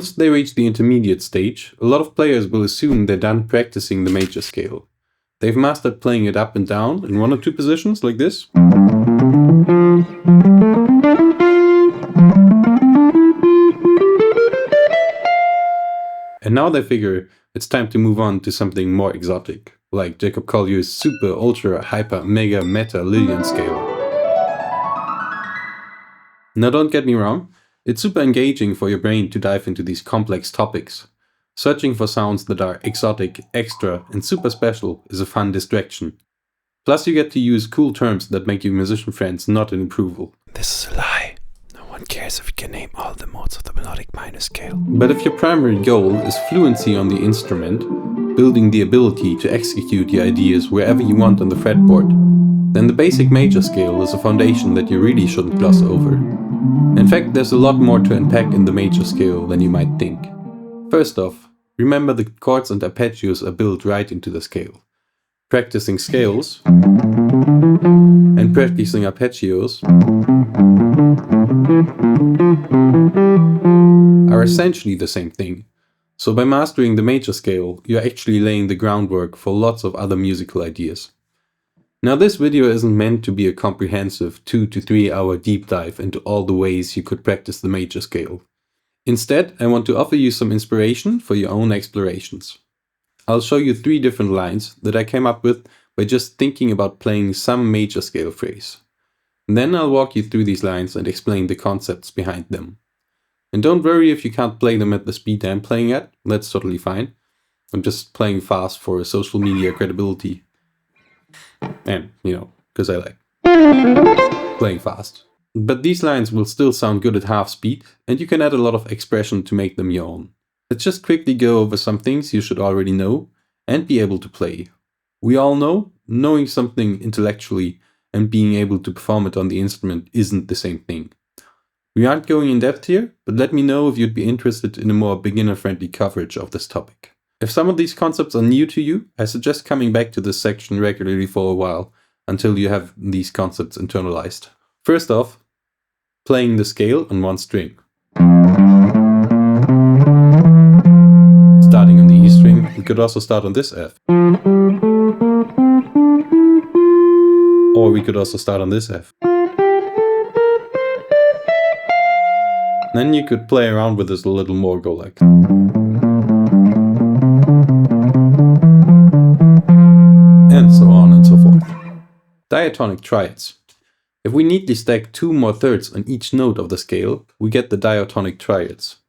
Once they reach the intermediate stage, a lot of players will assume they're done practicing the major scale. They've mastered playing it up and down in one or two positions like this. And now they figure it's time to move on to something more exotic, like Jacob Collier's super, ultra, hyper, mega, meta, Lillian scale. Now don't get me wrong, it's super engaging for your brain to dive into these complex topics. Searching for sounds that are exotic, extra, and super special is a fun distraction. Plus you get to use cool terms that make your musician friends nod in approval. This is a lie. No one cares if you can name all the modes of the melodic minor scale. But if your primary goal is fluency on the instrument, building the ability to execute your ideas wherever you want on the fretboard, then the basic major scale is a foundation that you really shouldn't gloss over. In fact, there's a lot more to unpack in the major scale than you might think. First off, remember the chords and arpeggios are built right into the scale. Practicing scales and practicing arpeggios are essentially the same thing. So by mastering the major scale, you're actually laying the groundwork for lots of other musical ideas. Now this video isn't meant to be a comprehensive 2 to 3 hour deep dive into all the ways you could practice the major scale. Instead, I want to offer you some inspiration for your own explorations. I'll show you 3 different lines that I came up with by just thinking about playing some major scale phrase. And then I'll walk you through these lines and explain the concepts behind them. And don't worry if you can't play them at the speed I'm playing at, that's totally fine. I'm just playing fast for social media credibility. And, because I like playing fast. But these lines will still sound good at half speed, and you can add a lot of expression to make them your own. Let's just quickly go over some things you should already know and be able to play. We all know, knowing something intellectually and being able to perform it on the instrument isn't the same thing. We aren't going in depth here, but let me know if you'd be interested in a more beginner-friendly coverage of this topic. If some of these concepts are new to you, I suggest coming back to this section regularly for a while until you have these concepts internalized. First off, playing the scale on one string. Starting on the E string, we could also start on this F. Or we could also start on this F. Then you could play around with this a little more, go like. And so on and so forth. Diatonic triads. If we neatly stack 2 more thirds on each note of the scale, we get the diatonic triads.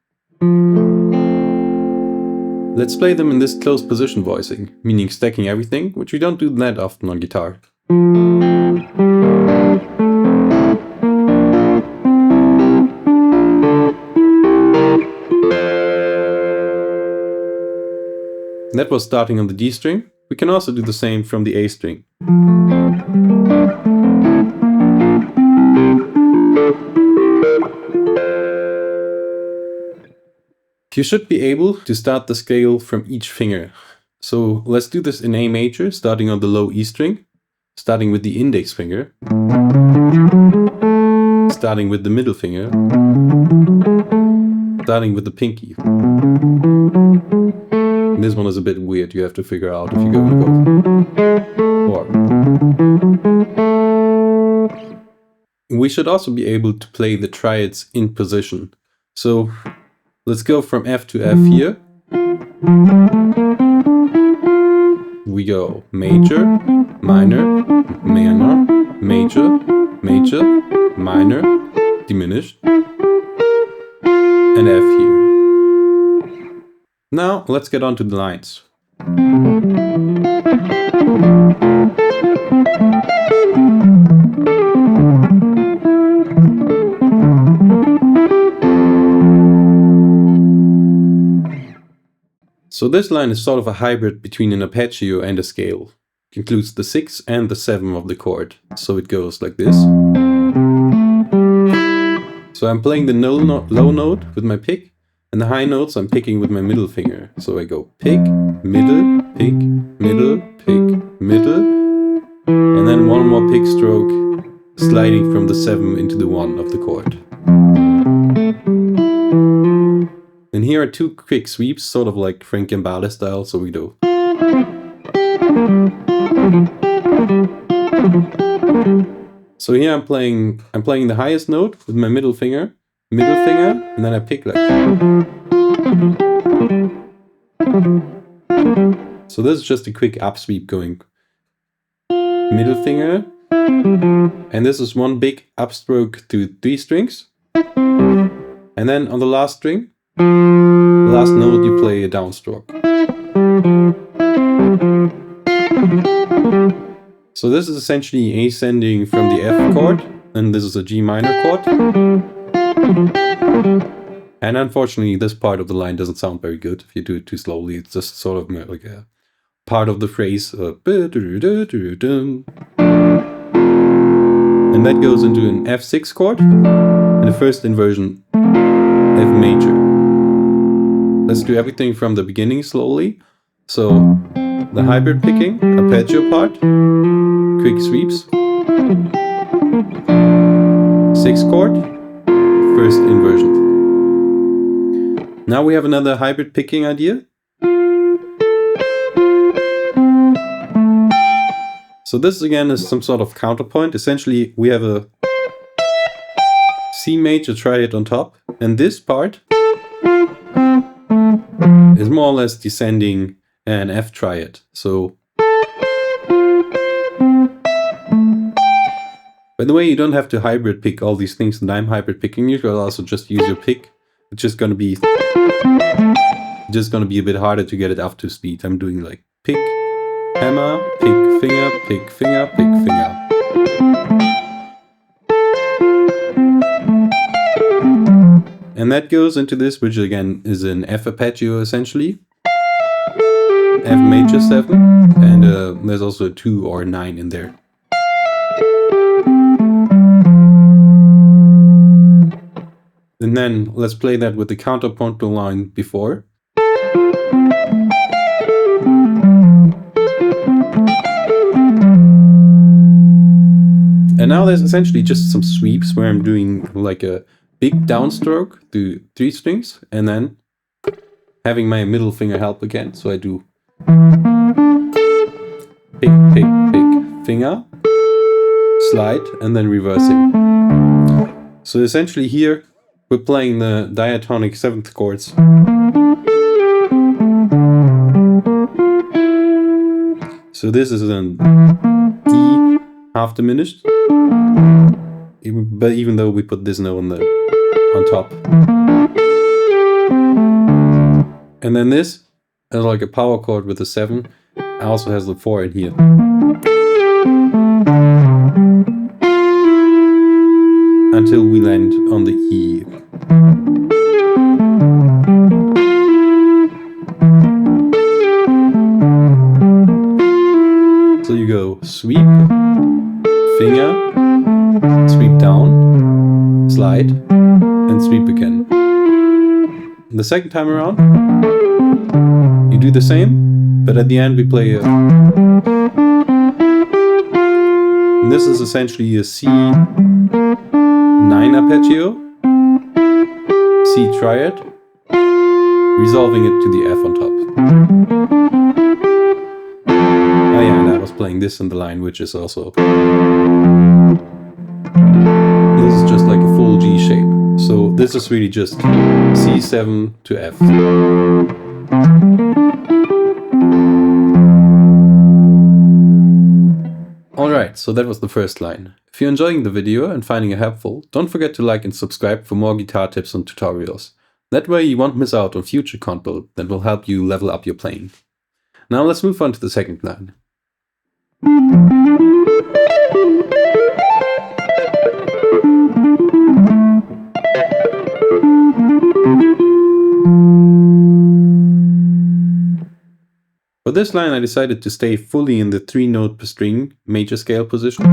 Let's play them in this close position voicing, meaning stacking everything, which we don't do that often on guitar. That was starting on the D string. We can also do the same from the A string. You should be able to start the scale from each finger. So let's do this in A major, starting on the low E string, starting with the index finger, starting with the middle finger, starting with the pinky. This one is a bit weird, you have to figure out if you go in both. We should also be able to play the triads in position. So let's go from F to F here. We go major, minor, minor, major, major, minor, diminished, and F here. Now let's get on to the lines. So this line is sort of a hybrid between an arpeggio and a scale. It includes the 6 and the 7 of the chord. So it goes like this. So I'm playing the low note with my pick, and the high notes I'm picking with my middle finger. So I go pick, middle, pick, middle, pick, middle, and then one more pick stroke sliding from the 7 into the 1 of the chord. And here are two quick sweeps, sort of like Frank Gambale style, so we do. So here I'm playing the highest note with my middle finger, and then I pick like. So this is just a quick up sweep going middle finger, and this is one big upstroke to 3 strings, and then on the last string, the last note, you play a downstroke. So this is essentially ascending from the F chord, and this is a G minor chord. And unfortunately, this part of the line doesn't sound very good if you do it too slowly. It's just sort of like a part of the phrase. And that goes into an F6 chord, and the first inversion, F major. Let's do everything from the beginning slowly. So the hybrid picking, arpeggio part, quick sweeps, 6th chord, first inversion. Now we have another hybrid picking idea. So this again is some sort of counterpoint. Essentially we have a C major triad on top, and this part is more or less descending an F triad. So by the way, you don't have to hybrid pick all these things that I'm hybrid picking. You could also just use your pick. It's just gonna be a bit harder to get it up to speed. I'm doing like pick, hammer, pick, finger, pick, finger, pick, finger. And that goes into this, which again is an F arpeggio essentially. F major 7, and there's also a 2 or a 9 in there. And then let's play that with the counterpuntal line before. And now there's essentially just some sweeps where I'm doing like a big downstroke to 3 strings, and then having my middle finger help again. So I do pick, pick, pick, finger, slide, and then reversing. So essentially here we're playing the diatonic 7th chords. So this is an E half diminished, but even though we put this note on top. And then this is like a power chord with a 7. Also has the 4 in here. Until we land on the E. So you go sweep, finger, sweep down, slide, and sweep again. The second time around, you do the same, but at the end we play a... And this is essentially a C9 arpeggio, C triad, resolving it to the F on top. Oh yeah, and I was playing this in the line, which is also... This is just like a full G shape. So this is really just C7 to F. Alright, so that was the first line. If you're enjoying the video and finding it helpful, don't forget to like and subscribe for more guitar tips and tutorials. That way you won't miss out on future content that will help you level up your playing. Now let's move on to the second line. For this line I decided to stay fully in the 3-note per string major scale position,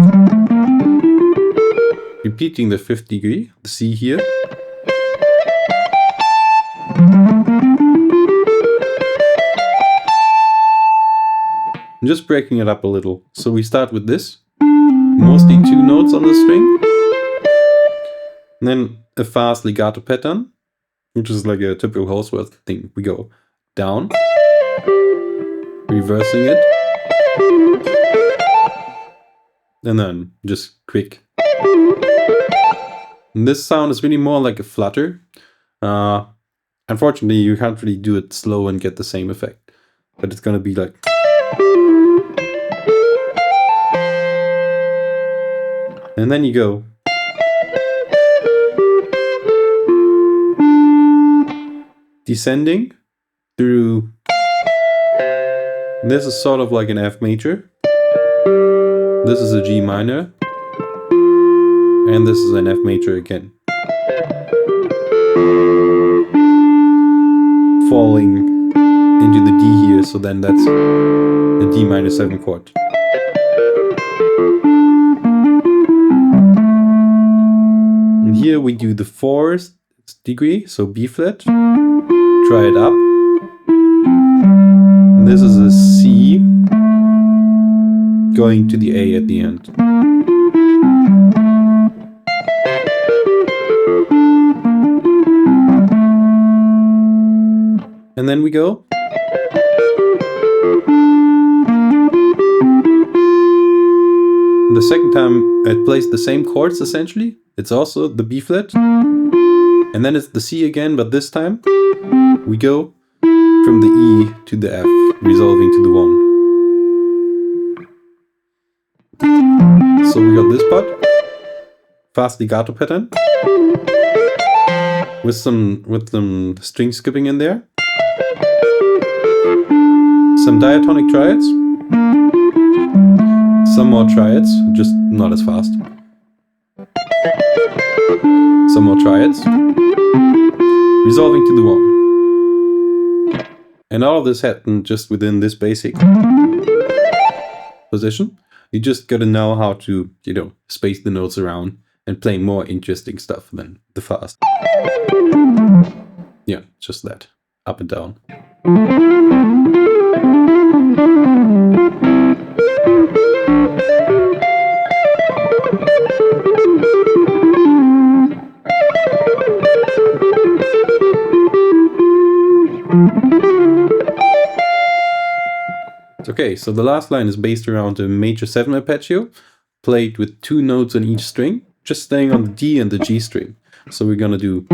repeating the 5th degree, the C here, and just breaking it up a little. So we start with this, mostly 2 notes on the string, and then a fast legato pattern, which is like a typical Holsworth thing. We go down, reversing it, and then just quick. And this sound is really more like a flutter. Unfortunately, you can't really do it slow and get the same effect, but it's gonna be like. And then you go. Descending through. This is sort of like an F major. This is a G minor. And this is an F major again. Falling into the D here, so then that's a D minor 7 chord. And here we do the 4th degree, so B flat. Try it up. And this is a C going to the A at the end. And then we go. The second time it plays the same chords essentially. It's also the B flat. And then it's the C again, but this time we go from the E to the F, resolving to the 1. So we got this part. Fast legato pattern. With some string skipping in there. Some diatonic triads. Some more triads, just not as fast. Some more triads. Resolving to the 1. And all of this happened just within this basic position. You just gotta know how to, space the notes around and play more interesting stuff than the fast. Yeah, just that. Up and down. Okay, so the last line is based around a major 7 arpeggio, played with 2 notes on each string, just staying on the D and the G string. So we're gonna do.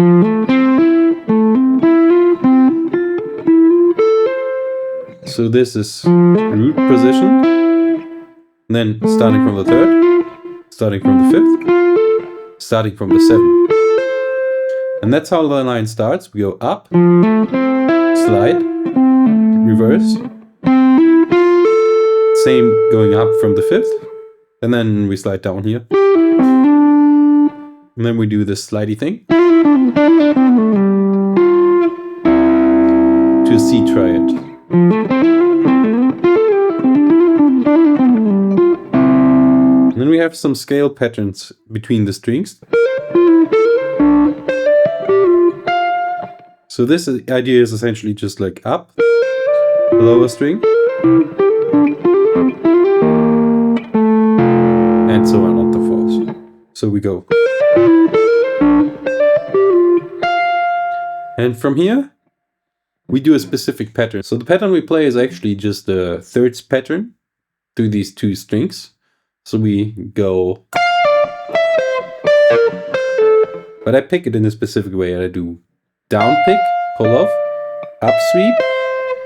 So this is root position, and then starting from the 3rd, starting from the 5th, starting from the 7th. And that's how the line starts. We go up, slide, reverse. Same going up from the 5th, and then we slide down here. And then we do this slidey thing to a C triad. And then we have some scale patterns between the strings. So this idea is essentially just like up, lower string, and so on the 4th. So we go. And from here, we do a specific pattern. So the pattern we play is actually just the 3rds pattern through these 2 strings. So we go. But I pick it in a specific way. I do down pick, pull off, up sweep,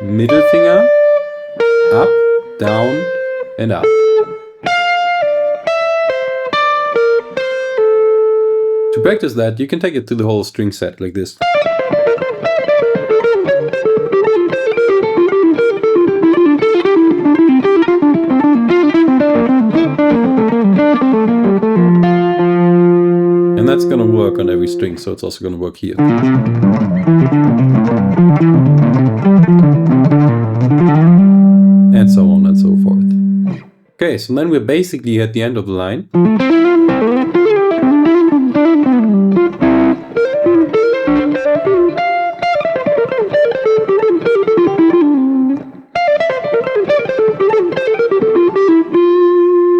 middle finger, up, down, and up. To practice that, you can take it to the whole string set like this. And that's gonna work on every string, so it's also gonna work here. And so on and so forth. Okay, so then we're basically at the end of the line.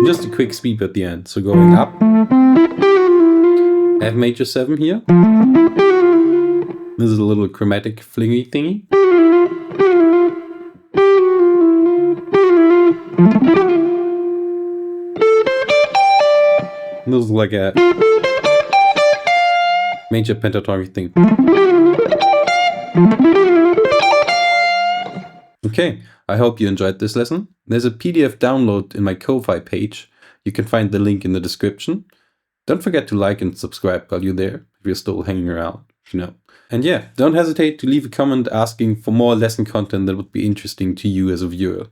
Just a quick sweep at the end. So going up, F major 7 here, This is a little chromatic flingy thingy. This is like a major pentatonic thing. Okay, I hope you enjoyed this lesson. There's a PDF download in my Ko-Fi page. You can find the link in the description. Don't forget to like and subscribe while you're there, if you're still hanging around, you know. And yeah, don't hesitate to leave a comment asking for more lesson content that would be interesting to you as a viewer.